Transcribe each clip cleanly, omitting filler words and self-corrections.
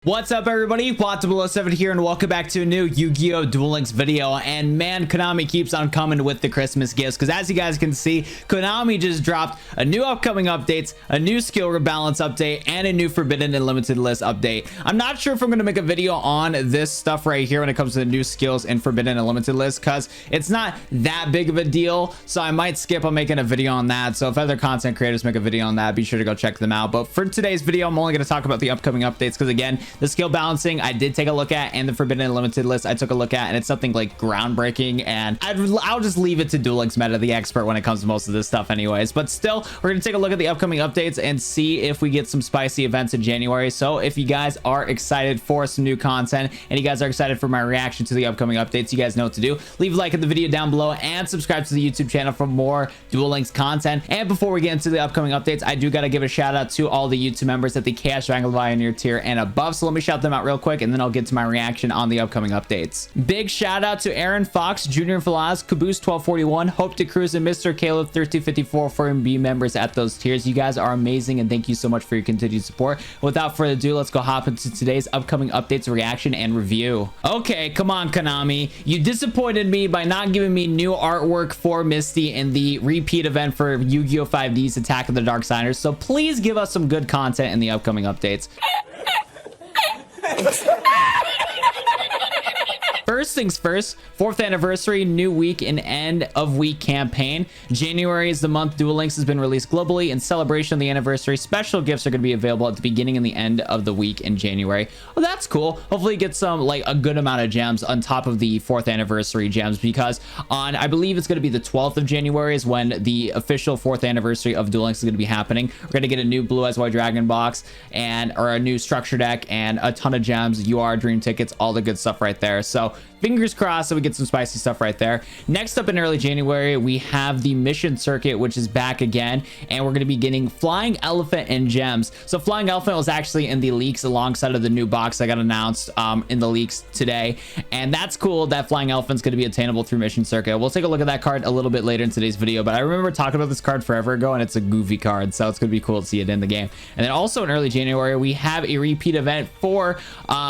What's up, everybody? Plot007 here, and welcome back to a new Yu-Gi-Oh! Duel Links video. And man, Konami keeps on coming with the Christmas gifts, because as you guys can see, Konami just dropped a new upcoming updates, a new skill rebalance update, and a new Forbidden and Limited List update. I'm not sure if I'm going to make a video on this stuff right here when it comes to the new skills in Forbidden and Limited List, because it's not that big of a deal, so I might skip on making a video on that. So if other content creators make a video on that, be sure to go check them out. But for today's video, I'm only going to talk about the upcoming updates, because again, the skill balancing I did take a look at, and the Forbidden and Limited List I took a look at, and it's something like groundbreaking, and I'll just leave it to Duel Links Meta, the expert, when it comes to most of this stuff anyways. But still, we're gonna take a look at the upcoming updates and see if we get some spicy events in January. So if you guys are excited for some new content and you guys are excited for my reaction to the upcoming updates, you guys know what to do. Leave a like in the video down below and subscribe to the YouTube channel for more Duel Links content. And before we get into the upcoming updates, I do got to give a shout out to all the YouTube members at the Chaos Wrangle Pioneer tier and above. So let me shout them out real quick, and then I'll get to my reaction on the upcoming updates. Big shout out to Aaron Fox, Junior Falaz, Caboose 1241, Hope to Cruise, and Mr. Caleb 1354 for being members at those tiers. You guys are amazing, and thank you so much for your continued support. Without further ado, let's go hop into today's upcoming updates, reaction, and review. Okay, come on, Konami. You disappointed me by not giving me new artwork for Misty in the repeat event for Yu-Gi-Oh! 5D's Attack of the Darksiders, so please give us some good content in the upcoming updates. First things first, 4th anniversary, new week and end of week campaign. January is the month Duel Links has been released globally. In celebration of the anniversary, special gifts are going to be available at the beginning and the end of the week in January. Well, that's cool. Hopefully get some, like, a good amount of gems on top of the 4th anniversary gems, because on, I believe it's going to be the 12th of January is when the official 4th anniversary of Duel Links is going to be happening. We're going to get a new Blue Eyes White Dragon box or a new structure deck and a ton of gems, UR dream tickets, all the good stuff right there. So fingers crossed that we get some spicy stuff right there. Next up in early January, we have the mission circuit, which is back again, and we're going to be getting Flying Elephant and gems. So Flying Elephant was actually in the leaks alongside of the new box that got announced in the leaks today, and that's cool that Flying Elephant's going to be attainable through mission circuit. We'll take a look at that card a little bit later in today's video, but I remember talking about this card forever ago, and it's a goofy card, so it's going to be cool to see it in the game. And then also in early January, we have a repeat event for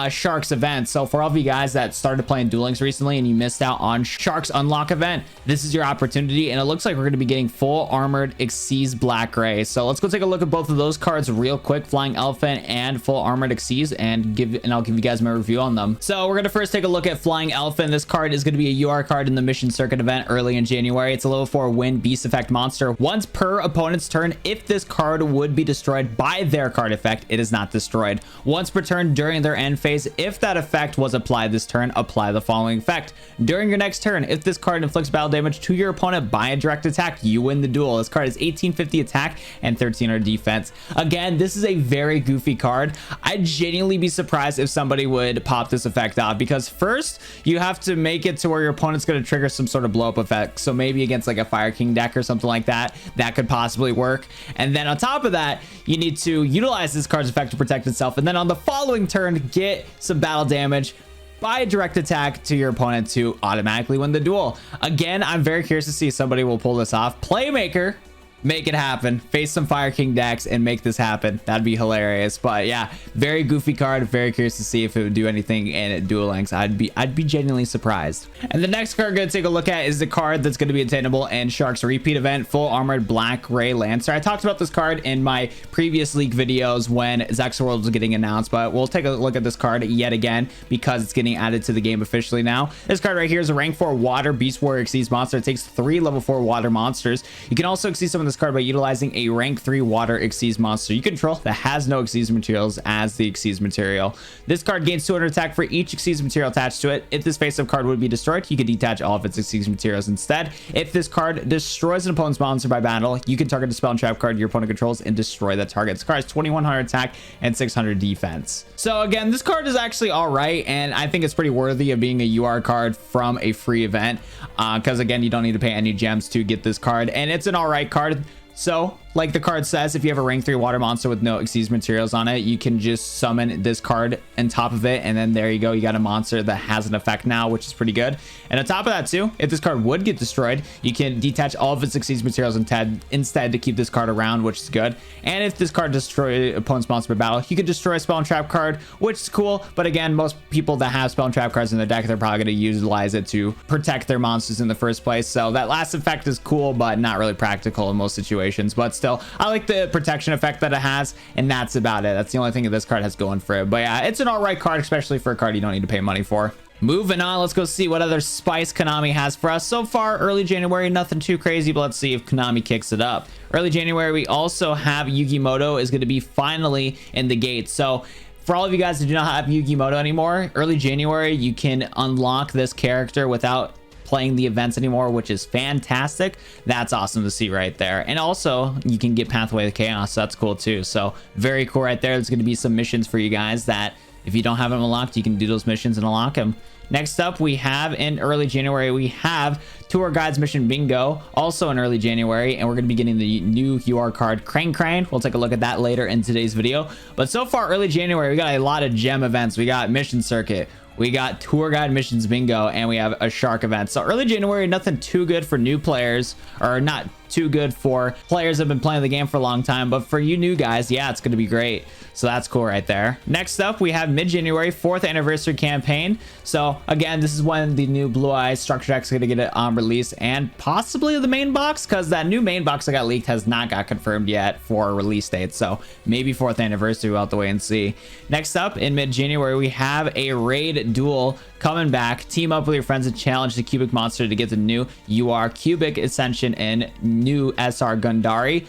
Sharks event. So for all of you guys that started playing Duel Links recently and you missed out on Sharks unlock event, this is your opportunity, and it looks like we're going to be getting full armored Xyz Black Ray. So let's go take a look at both of those cards real quick, Flying Elephant and full armored Xyz, and I'll give you guys my review on them. So we're going to first take a look at Flying Elephant. This card is going to be a UR card in the mission circuit event early in January. It's a level 4 win beast effect monster. Once per opponent's turn, if this card would be destroyed by their card effect, it is not destroyed. Once per turn during their end phase, if that effect was applied this turn, apply the following effect. During your next turn, if this card inflicts battle damage to your opponent by a direct attack, you win the duel. This card is 1850 attack and 1300 defense. Again, this is a very goofy card. I'd genuinely be surprised if somebody would pop this effect off, because first you have to make it to where your opponent's going to trigger some sort of blow up effect. So maybe against like a Fire King deck or something like that, that could possibly work. And then on top of that, you need to utilize this card's effect to protect itself, and then on the following turn get some battle damage by a direct attack to your opponent to automatically win the duel. Again, I'm very curious to see if somebody will pull this off. Playmaker, make it happen. Face some Fire King decks and make this happen. That'd be hilarious. But yeah, very goofy card. Very curious to see if it would do anything in Duel Links. I'd be genuinely surprised. And the next card we're gonna take a look at is the card that's going to be attainable in Sharks repeat event, full armored Black Ray Lancer. I talked about this card in my previous leak videos when Zex World was getting announced, but we'll take a look at this card yet again because it's getting added to the game officially now. This card right here is a rank 4 water Beast Warrior Xyz monster. It takes 3 level 4 water monsters. You can also see some of this card by utilizing a rank 3 water Xyz monster you control that has no Xyz materials as the Xyz material. This card gains 200 attack for each Xyz material attached to it. If this face-up card would be destroyed, you could detach all of its Xyz materials instead. If this card destroys an opponent's monster by battle, you can target the spell and trap card your opponent controls and destroy that target. This card has 2100 attack and 600 defense. So again, this card is actually all right, and I think it's pretty worthy of being a UR card from a free event, because again, you don't need to pay any gems to get this card, and it's an all right card. So like the card says, if you have a rank 3 water monster with no exceeds materials on it, you can just summon this card on top of it, and then there you go, you got a monster that has an effect now, which is pretty good. And on top of that too, if this card would get destroyed, you can detach all of its exceeds materials instead to keep this card around, which is good. And if this card destroys opponent's monster by battle, you can destroy a spell and trap card, which is cool. But again, most people that have spell and trap cards in their deck, they're probably going to utilize it to protect their monsters in the first place. So that last effect is cool, but not really practical in most situations. But still, I like the protection effect that it has, and that's about it. That's the only thing that this card has going for it. But yeah, it's an all right card, especially for a card you don't need to pay money for. Moving on, let's go see what other spice Konami has for us. So far, early January, nothing too crazy, but let's see if Konami kicks it up. Early January, we also have Yugimoto is going to be finally in the gate. So for all of you guys that do not have Yugimoto anymore, early January, you can unlock this character without playing the events anymore, which is fantastic. That's awesome to see right there. And also you can get Pathway to Chaos, so that's cool too. So very cool right there. There's going to be some missions for you guys that if you don't have them unlocked, you can do those missions and unlock them. Next up, we have in early January, we have Tour Guides Mission Bingo, also in early January, and we're going to be getting the new UR card Crane Crane. We'll take a look at that later in today's video. But so far, early January, we got a lot of gem events. We got Mission Circuit, we got Tour Guide Missions Bingo, and we have a Shark event. So early January, nothing too good for new players, or not too good for players that have been playing the game for a long time, but for you new guys, yeah, it's going to be great. So that's cool right there. Next up, we have mid-January 4th anniversary campaign. So again, this is when the new Blue Eyes structure deck is going to get it on release, and possibly the main box, because that new main box that got leaked has not got confirmed yet for a release date. So maybe 4th anniversary, we'll have to wait and see. Next up in mid-January, we have a raid duel coming back. Team up with your friends and challenge the cubic monster to get the new UR cubic Ascension and new SR Gundari.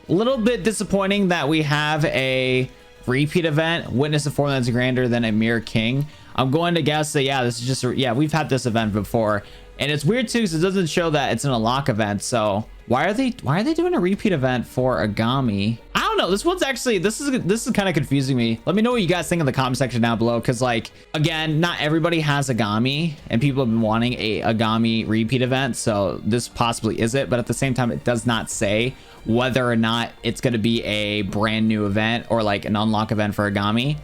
A little bit disappointing that we have a repeat event, witness a form that's grander than a mere king. I'm going to guess that yeah, this is just yeah, we've had this event before, and it's weird too because it doesn't show that it's an unlock event. So why are they doing a repeat event for Agami? I don't know. This one's actually this is kind of confusing me. Let me know what you guys think in the comment section down below, because like again, not everybody has Agami, and people have been wanting a Agami repeat event, so this possibly is it. But at the same time, it does not say whether or not it's going to be a brand new event or like an unlock event for Agami.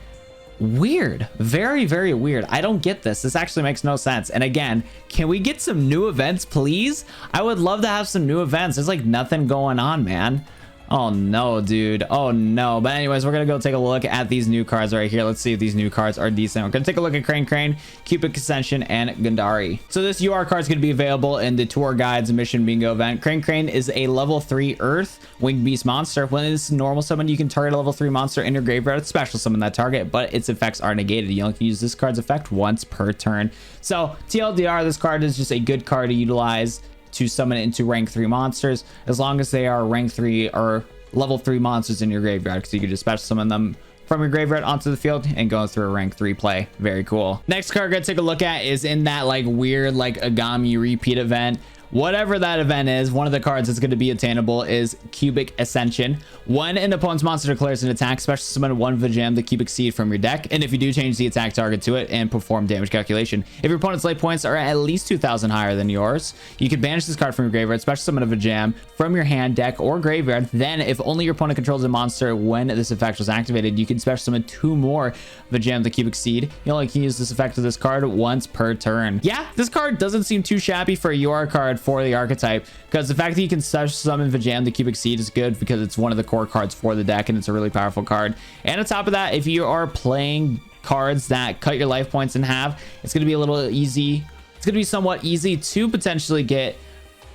Weird, very weird. I don't get this actually makes no sense. And again, can we get some new events, please? I would love to have some new events. There's like nothing going on, man. Oh no, dude. Oh no. But anyways, we're gonna go take a look at these new cards right here. Let's see if these new cards are decent. We're gonna take a look at Crane Crane, Cubic Ascension, and Gundari. So this UR card is gonna be available in the Tour Guides Mission Bingo event. Crane Crane is a level 3 Earth Winged Beast monster. When it's normal summon, you can target a level 3 monster in your graveyard, special summon that target, but its effects are negated. You only can use this card's effect once per turn. So TLDR, this card is just a good card to utilize to summon it into rank 3 monsters, as long as they are rank 3 or level 3 monsters in your graveyard, because you can just special summon them from your graveyard onto the field and go through a rank 3 play. Very cool. Next card we're gonna take a look at is in that like weird like Agami repeat event. Whatever that event is, one of the cards that's going to be attainable is Cubic Ascension. When an opponent's monster declares an attack, special summon 1 Vajam the Cubic Seed from your deck, and if you do, change the attack target to it and perform damage calculation. If your opponent's life points are at least 2,000 higher than yours, you can banish this card from your graveyard, special summon a Vajam from your hand, deck, or graveyard. Then, if only your opponent controls a monster when this effect was activated, you can special summon 2 more Vajam the Cubic Seed. You only can use this effect of this card once per turn. Yeah, this card doesn't seem too shabby for a UR card for the archetype, because the fact that you can summon Vajam the Cubic Seed is good because it's one of the core cards for the deck and it's a really powerful card. And on top of that, if you are playing cards that cut your life points in half, it's going to be a little easy. It's going to be somewhat easy to potentially get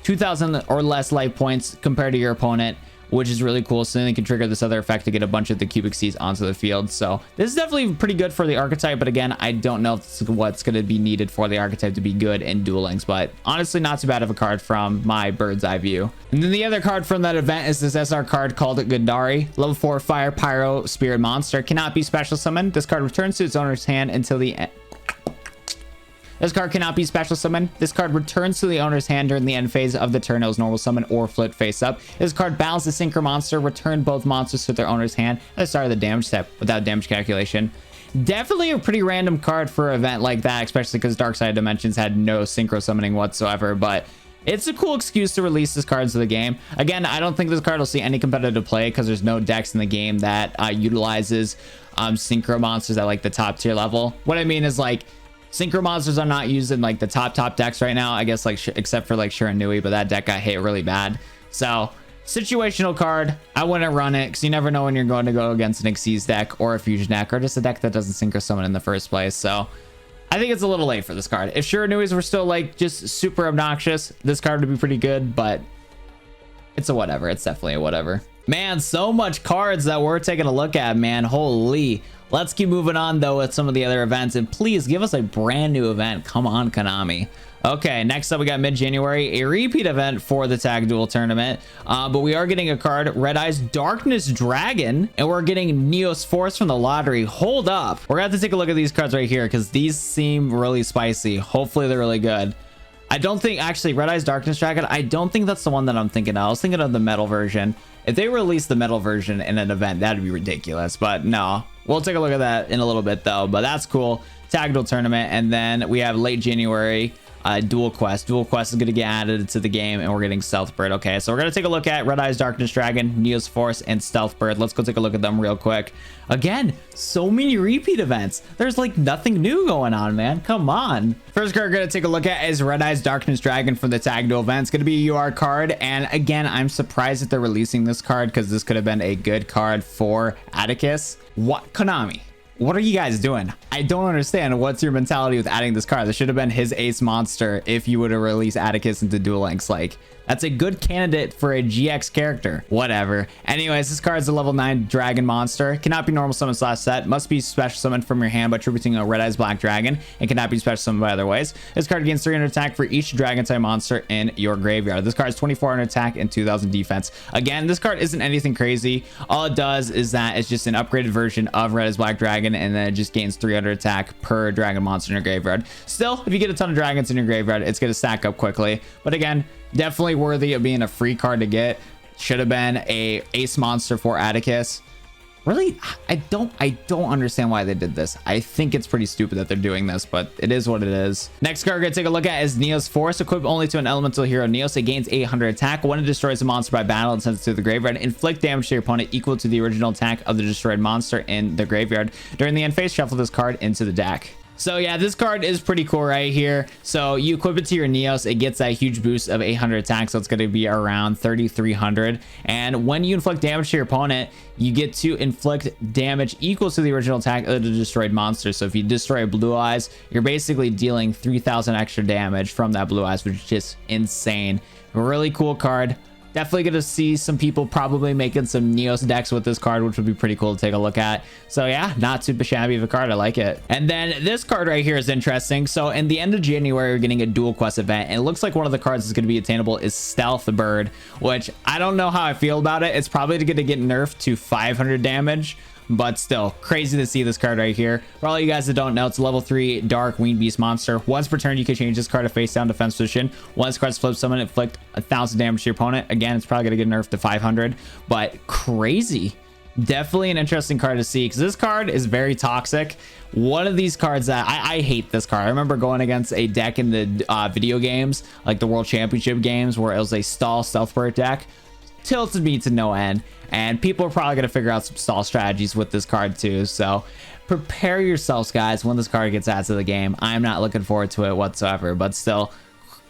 2,000 or less life points compared to your opponent, which is really cool. So then they can trigger this other effect to get a bunch of the cubic seeds onto the field. So this is definitely pretty good for the archetype, but again, I don't know if this is what's going to be needed for the archetype to be good in Duel Links, but honestly, not too bad of a card from my bird's eye view. And then the other card from that event is this SR card called Gundari. Level 4 Fire Pyro Spirit Monster. Cannot be special summoned. This card returns to its owner's hand until the end. This card cannot be special summoned. This card returns to the owner's hand during the end phase of the turn. It was normal summon or flip face up. This card battles the synchro monster. Return both monsters to their owner's hand at the start of the damage step without damage calculation. Definitely a pretty random card for an event like that, especially because Dark Side Dimensions had no synchro summoning whatsoever. But It's a cool excuse to release this card into the game. Again, I don't think this card will see any competitive play because there's no decks in the game that utilizes synchro monsters at like the top tier level. What I mean is like synchro monsters are not used in like the top decks right now, I guess, like except for like Shiranui, but that deck got hit really bad. So situational card, I wouldn't run it because you never know when you're going to go against an Xyz deck or a fusion deck or just a deck that doesn't synchro summon in the first place. So I think it's a little late for this card. If Shiranuis were still like just super obnoxious, this card would be pretty good, but it's a whatever. It's definitely a whatever. Man, so much cards that we're taking a look at, man. Holy. Let's keep moving on though with some of the other events, and please give us a brand new event. Come on, Konami. Okay, next up we got mid-January, a repeat event for the Tag Duel tournament, but we are getting a card, Red Eyes Darkness Dragon, and we're getting Neos Force from the lottery. Hold up, we're gonna have to take a look at these cards right here because these seem really spicy. Hopefully they're really good. I don't think, actually, Red Eyes Darkness Dragon, I don't think that's the one that I'm thinking of. I was thinking of the metal version. If they release the metal version in an event, that'd be ridiculous, but no. We'll take a look at that in a little bit though, but that's cool. Tag Duel tournament, and then we have late January, Dual Quest. Dual Quest is going to get added to the game, and we're getting Stealth Bird. Okay, so we're going to take a look at Red Eyes Darkness Dragon, Neos Force, and Stealth Bird. Let's go take a look at them real quick. Again, so many repeat events. There's like nothing new going on, man. Come on. First card we're going to take a look at is Red Eyes Darkness Dragon from the Tag Duel event. It's going to be a UR card, and again, I'm surprised that they're releasing this card because this could have been a good card for Atticus. What? Konami, what are you guys doing? I don't understand. What's your mentality with adding this card? This should have been his ace monster if you would have released Atticus into Duel Links. Like, that's a good candidate for a GX character. Whatever. Anyways, this card is a level 9 dragon monster. Cannot be normal summon / set. Must be special summoned from your hand by tributing a Red Eyes Black Dragon, and cannot be special summoned by other ways. This card gains 300 attack for each dragon type monster in your graveyard. This card is 2400 attack and 2000 defense. Again, this card isn't anything crazy. All it does is that it's just an upgraded version of Red Eyes Black Dragon, and then it just gains 300 attack per dragon monster in your graveyard. Still, if you get a ton of dragons in your graveyard, it's going to stack up quickly. But again, definitely worthy of being a free card to get. Should have been a ace monster for Atticus. Really, I don't understand why they did this. I think it's pretty stupid that they're doing this, but it is what it is. Next card we're gonna take a look at is Neos Force. Equipped only to an elemental hero Neos, it gains 800 attack. When it destroys a monster by battle and sends it to the graveyard, inflict damage to your opponent equal to the original attack of the destroyed monster in the graveyard. During the end phase, shuffle this card into the deck. So yeah, this card is pretty cool right here. So you equip it to your Neos, it gets that huge boost of 800 attack, so it's going to be around 3300. And when you inflict damage to your opponent, you get to inflict damage equal to the original attack of the destroyed monster. So if you destroy Blue Eyes, you're basically dealing 3000 extra damage from that Blue Eyes, which is just insane. Really cool card. Definitely going to see some people probably making some Neos decks with this card, which would be pretty cool to take a look at. So yeah, not super shabby of a card. I like it. And then this card right here is interesting. So in the end of January, we're getting a Dual Quest event, and it looks like one of the cards that's going to be attainable is Stealth Bird, which I don't know how I feel about it. It's probably going to get nerfed to 500 damage. But still, crazy to see this card right here. For all you guys that don't know, it's a level 3 Dark Winged Beast monster. Once per turn, you can change this card to face down defense position. Once card's flip summon, inflict 1000 damage to your opponent. Again, it's probably going to get nerfed to 500, but crazy. Definitely an interesting card to see because this card is very toxic. One of these cards that I hate this card. I remember going against a deck in the video games, like the World Championship games, where it was a stall Stealth Bird deck. Tilted me to no end, and people are probably going to figure out some stall strategies with this card too. So prepare yourselves, guys, when this card gets added to the game. I'm not looking forward to it whatsoever, but still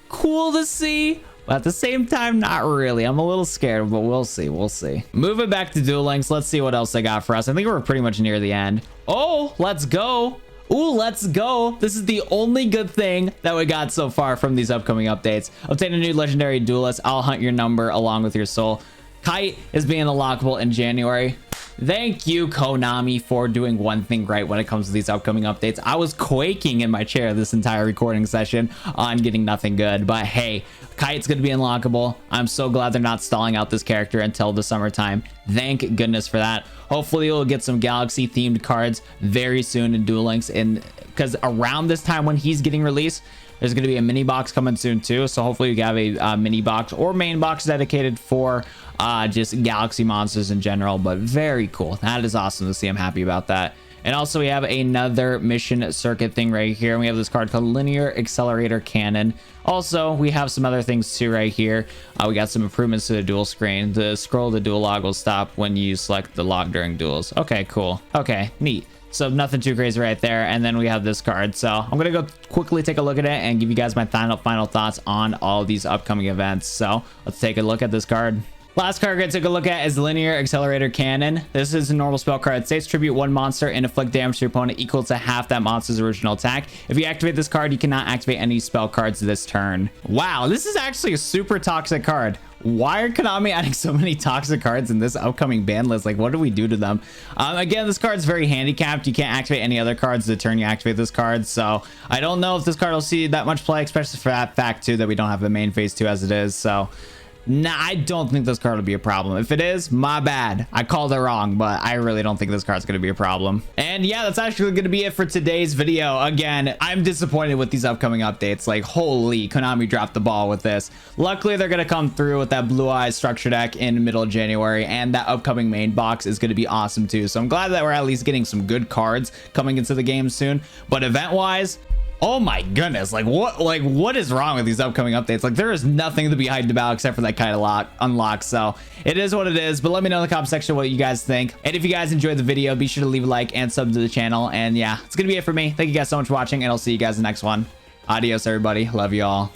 cool to see. But at the same time, not really. I'm a little scared, but we'll see. We'll see. Moving back to Duel Links, let's see what else they got for us. I think we're pretty much near the end. Oh, let's go. Ooh, let's go. This is the only good thing that we got so far from these upcoming updates. Obtain a new legendary duelist. I'll hunt your number along with your soul. Kite is being unlockable in January. Thank you, Konami, for doing one thing right when it comes to these upcoming updates. I was quaking in my chair this entire recording session on getting nothing good, but hey, Kite's going to be unlockable. I'm so glad they're not stalling out this character until the summertime. Thank goodness for that. Hopefully we'll get some Galaxy themed cards very soon in Duel Links, and because around this time when he's getting released, there's going to be a mini box coming soon too. So hopefully we have a mini box or main box dedicated for just Galaxy monsters in general. But very cool. That is awesome to see. I'm happy about that. And also we have another mission circuit thing right here. And we have this card called Linear Accelerator Cannon. Also, we have some other things too right here. We got some improvements to the duel screen. The scroll of the duel log will stop when you select the log during duels. Okay, cool. Okay, neat. So nothing too crazy right there. And then we have this card. So I'm going to go quickly take a look at it and give you guys my final thoughts on all these upcoming events. So let's take a look at this card. Last card we're going to take a look at is Linear Accelerator Cannon. This is a normal spell card. It states tribute one monster and inflict damage to your opponent equal to half that monster's original attack. If you activate this card, you cannot activate any spell cards this turn. Wow, this is actually a super toxic card. Why are Konami adding so many toxic cards in this upcoming ban list? Like, what do we do to them? Again, this card's very handicapped. You can't activate any other cards the turn you activate this card. So I don't know if this card will see that much play, especially for that fact too that we don't have the main phase 2 as it is. So nah, I don't think this card will be a problem. If it is, my bad. I called it wrong, but I really don't think this card's going to be a problem. And yeah, that's actually going to be it for today's video. Again, I'm disappointed with these upcoming updates. Like, holy, Konami dropped the ball with this. Luckily, they're going to come through with that Blue Eyes structure deck in the middle of January, and that upcoming main box is going to be awesome too. So I'm glad that we're at least getting some good cards coming into the game soon. But event-wise, oh my goodness, what is wrong with these upcoming updates? Like, there is nothing to be hyped about except for that kind of unlock. So it is what it is, but let me know in the comment section what you guys think. And if you guys enjoyed the video, be sure to leave a like and sub to the channel. And yeah, it's gonna be it for me. Thank you guys so much for watching, and I'll see you guys in the next one. Adios, everybody. Love you all.